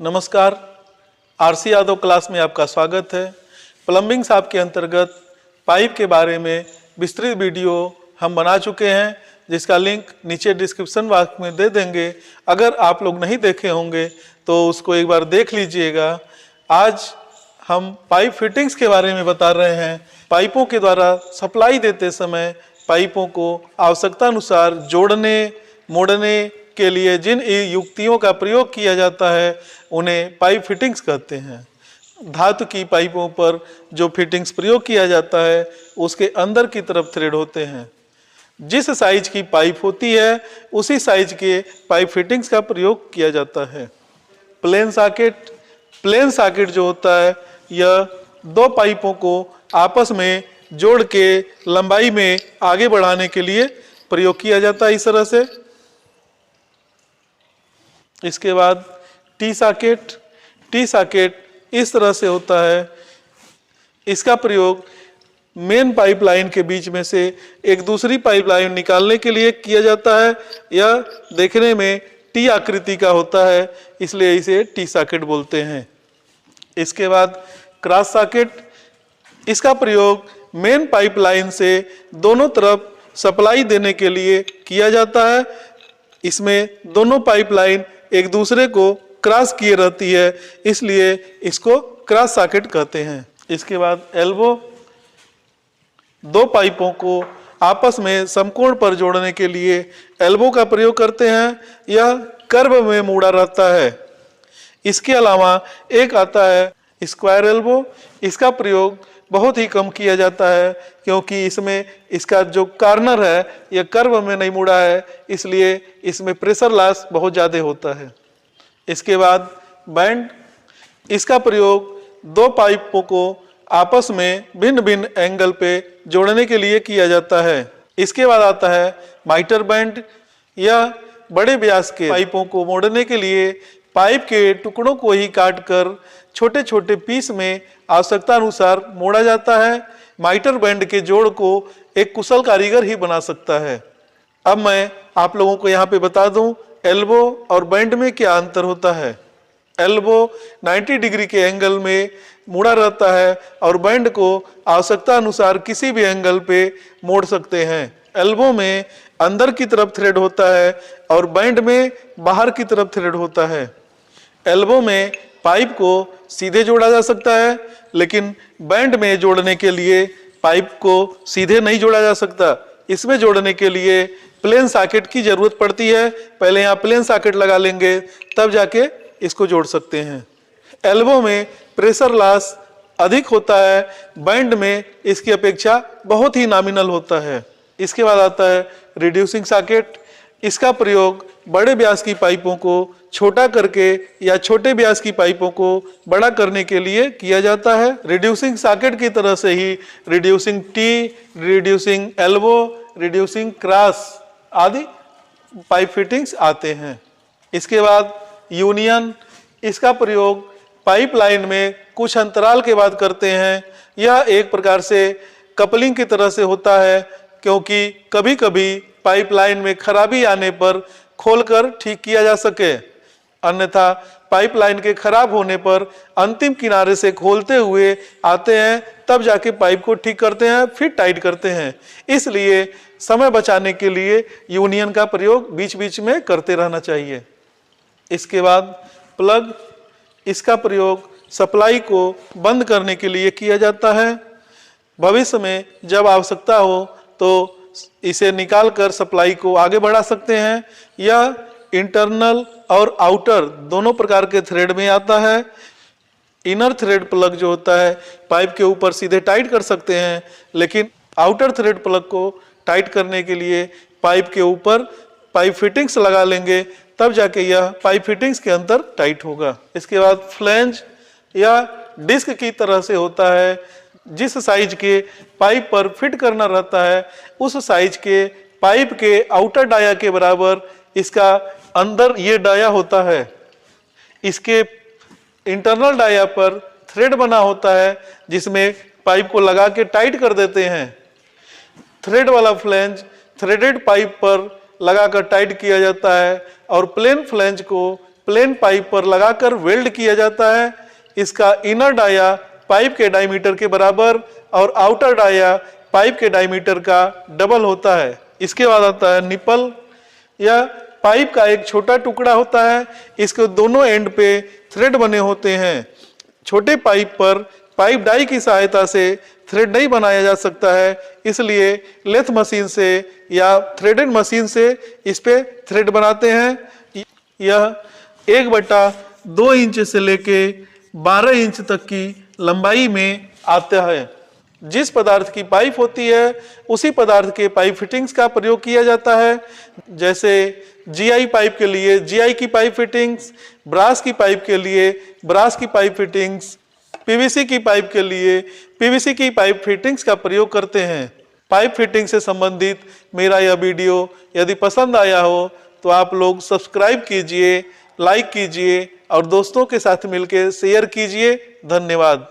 नमस्कार, RC Yadav class में आपका स्वागत है। प्लम्बिंग शॉप के अंतर्गत पाइप के बारे में विस्तृत वीडियो हम बना चुके हैं, जिसका लिंक नीचे डिस्क्रिप्शन बॉक्स में दे देंगे। अगर आप लोग नहीं देखे होंगे तो उसको एक बार देख लीजिएगा। आज हम पाइप फिटिंग्स के बारे में बता रहे हैं। पाइपों के द्वारा सप्लाई देते समय पाइपों को आवश्यकता अनुसार जोड़ने मोड़ने के लिए जिन युक्तियों का प्रयोग किया जाता है उन्हें पाइप फिटिंग्स कहते हैं। धातु की पाइपों पर जो फिटिंग्स प्रयोग किया जाता है उसके अंदर की तरफ थ्रेड होते हैं। जिस साइज की पाइप होती है उसी साइज के पाइप फिटिंग्स का प्रयोग किया जाता है। प्लेन सॉकेट जो होता है यह दो पाइपों को आपस में जोड़ के लंबाई में आगे बढ़ाने के लिए प्रयोग किया जाता है इस तरह से। इसके बाद टी सॉकेट इस तरह से होता है। इसका प्रयोग मेन पाइपलाइन के बीच में से एक दूसरी पाइपलाइन निकालने के लिए किया जाता है। यह देखने में टी आकृति का होता है, इसलिए इसे टी सॉकेट बोलते हैं। इसके बाद क्रॉस सॉकेट, इसका प्रयोग मेन पाइपलाइन से दोनों तरफ सप्लाई देने के लिए किया जाता है। इसमें दोनों पाइपलाइन एक दूसरे को क्रॉस किए रहती है, इसलिए इसको क्रॉस सॉकेट कहते हैं। इसके बाद एल्बो, दो पाइपों को आपस में समकोण पर जोड़ने के लिए एल्बो का प्रयोग करते हैं। यह कर्व में मुड़ा रहता है। इसके अलावा एक आता है स्क्वायर एल्बो। इसका प्रयोग बहुत ही कम किया जाता है क्योंकि इसमें इसका जो कार्नर है यह कर्व में नहीं मुड़ा है, इसलिए इसमें प्रेशर लॉस बहुत ज़्यादा होता है। इसके बाद बैंड, इसका प्रयोग दो पाइपों को आपस में भिन्न भिन्न एंगल पे जोड़ने के लिए किया जाता है। इसके बाद आता है माइटर बैंड। यह बड़े व्यास के पाइपों को मोड़ने के लिए पाइप के टुकड़ों को ही काटकर छोटे छोटे पीस में आवश्यकता अनुसार मोड़ा जाता है। माइटर बैंड के जोड़ को एक कुशल कारीगर ही बना सकता है। अब मैं आप लोगों को यहाँ पे बता दूं एल्बो और बैंड में क्या अंतर होता है। एल्बो 90 डिग्री के एंगल में मुड़ा रहता है और बैंड को आवश्यकता अनुसार किसी भी एंगल पे मोड़ सकते हैं। एल्बो में अंदर की तरफ थ्रेड होता है और बैंड में बाहर की तरफ थ्रेड होता है। एल्बो में पाइप को सीधे जोड़ा जा सकता है, लेकिन बैंड में जोड़ने के लिए पाइप को सीधे नहीं जोड़ा जा सकता। इसमें जोड़ने के लिए प्लेन सॉकेट की जरूरत पड़ती है। पहले यहाँ प्लेन सॉकेट लगा लेंगे, तब जाके इसको जोड़ सकते हैं। एल्बो में प्रेशर लॉस अधिक होता है, बैंड में इसकी अपेक्षा बहुत ही नॉमिनल होता है। इसके बाद आता है रिड्यूसिंग सॉकेट। इसका प्रयोग बड़े व्यास की पाइपों को छोटा करके या छोटे व्यास की पाइपों को बड़ा करने के लिए किया जाता है। रिड्यूसिंग सॉकेट की तरह से ही reducing tee, reducing elbow, reducing cross आदि पाइप फिटिंग्स आते हैं। इसके बाद यूनियन, इसका प्रयोग पाइपलाइन में कुछ अंतराल के बाद करते हैं। यह एक प्रकार से कपलिंग की तरह से होता है, क्योंकि कभी कभी पाइपलाइन में खराबी आने पर खोलकर ठीक किया जा सके। अन्यथा पाइपलाइन के खराब होने पर अंतिम किनारे से खोलते हुए आते हैं, तब जाके पाइप को ठीक करते हैं, फिर टाइट करते हैं। इसलिए समय बचाने के लिए यूनियन का प्रयोग बीच बीच में करते रहना चाहिए। इसके बाद प्लग, इसका प्रयोग सप्लाई को बंद करने के लिए किया जाता है। भविष्य में जब आवश्यकता हो तो इसे निकालकर सप्लाई को आगे बढ़ा सकते हैं। यह इंटरनल और आउटर दोनों प्रकार के थ्रेड में आता है। इनर थ्रेड प्लग जो होता है पाइप के ऊपर सीधे टाइट कर सकते हैं, लेकिन आउटर थ्रेड प्लग को टाइट करने के लिए पाइप के ऊपर पाइप फिटिंग्स लगा लेंगे, तब जाके यह पाइप फिटिंग्स के अंदर टाइट होगा। इसके बाद फ्लैंज या डिस्क की तरह से होता है। जिस साइज के पाइप पर फिट करना रहता है उस साइज के पाइप के आउटर डाया के बराबर इसका अंदर ये डाया होता है। इसके इंटरनल डाया पर थ्रेड बना होता है जिसमें पाइप को लगा के टाइट कर देते हैं। थ्रेड वाला फ्लैंज थ्रेडेड पाइप पर लगाकर टाइट किया जाता है और प्लेन फ्लैंज को प्लेन पाइप पर लगाकर वेल्ड किया जाता है। इसका इनर डाया पाइप के डायमीटर के बराबर और आउटर डाया पाइप के डायमीटर का डबल होता है। इसके बाद आता है निपल। यह पाइप का एक छोटा टुकड़ा होता है। इसके दोनों एंड पे थ्रेड बने होते हैं। छोटे पाइप पर पाइप डाई की सहायता से थ्रेड नहीं बनाया जा सकता है, इसलिए लेथ मशीन से या थ्रेडेड मशीन से इस पे थ्रेड बनाते हैं। यह 1/2 इंच से लेके 12 इंच तक की लंबाई में आता है। जिस पदार्थ की पाइप होती है उसी पदार्थ के पाइप फिटिंग्स का प्रयोग किया जाता है। जैसे जीआई पाइप के लिए जीआई की पाइप फिटिंग्स, ब्रास की पाइप के लिए ब्रास की पाइप फिटिंग्स, पीवीसी की पाइप के लिए पीवीसी की पाइप फिटिंग्स का प्रयोग करते हैं। पाइप फिटिंग से संबंधित मेरा यह वीडियो यदि पसंद आया हो तो आप लोग सब्सक्राइब कीजिए, लाइक कीजिए और दोस्तों के साथ मिलकर शेयर कीजिए। धन्यवाद।